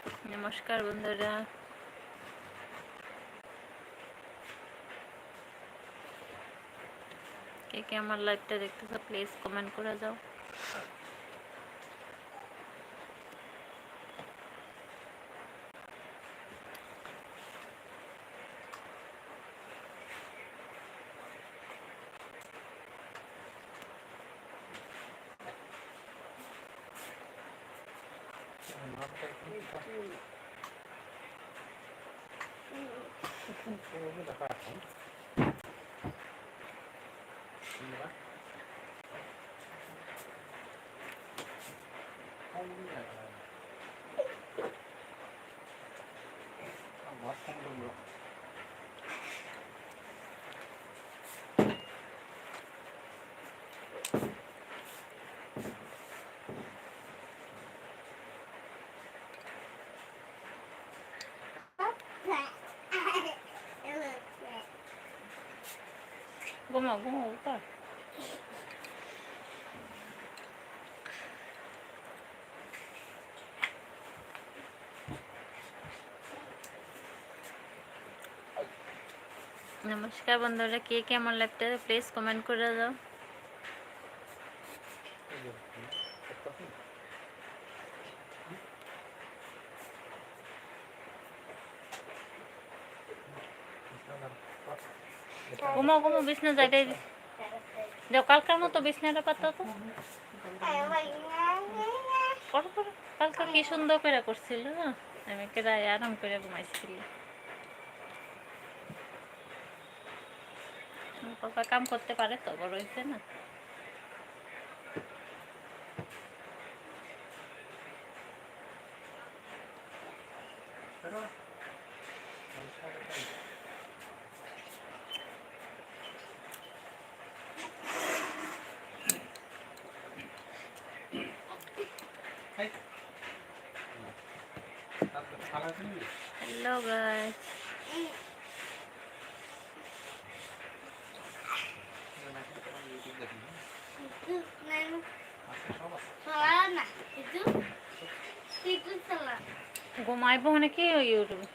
নমস্কার বন্ধুরা, কে কে আমার লাইভটা দেখতেছো প্লিজ কমেন্ট করে যাও। ঘুমাও ঘুমাও উপর। নমস্কার বন্ধুরা, কে কে আমার লাইভটা প্লিজ কমেন্ট করে দাও। ঘুমাও ঘুমাও, বিছনা যাইতে যাও, কালকার মতো বিছনাটা পাতা তো করো করো। কালকা কি সুন্দর করে করছিল না, আমি কেরাই আরাম করে ঘুমাইছিল। পাপা কাম করতে পারে তো, বড় হয়েছে না। হ্যালো গাইস, ঘুমাইব মানে কি ইউটিউবে।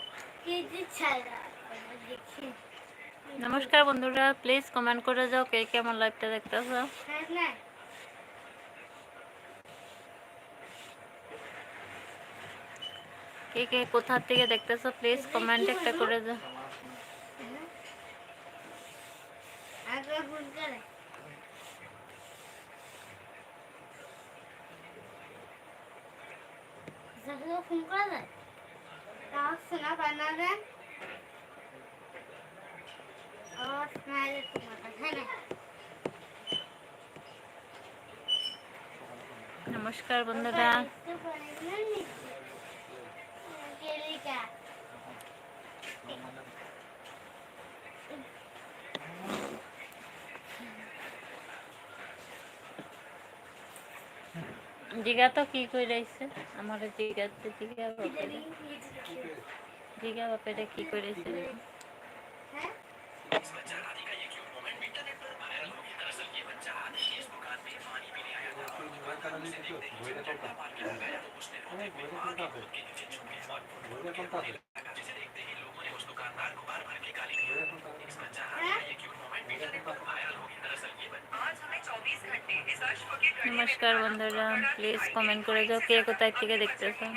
নমস্কার বন্ধুরা, প্লিজ কমেন্ট করে যাও কে কে আমার লাইভটা দেখতেছো। কে কে কোথা থেকে দেখতেছো প্লিজ কমেন্ট একটা করে যাও। ফোন করা যায় না বানাবেন। নমস্কার বন্ধুরা, জিগা তো কি কইরাইছে আমার জিগাতে, জিগা বাপেরে কি কইরাইছে। নমস্কার বন্ধুরা, প্লিজ কমেন্ট করে যাও কে কোথায় থেকে দেখতেছো।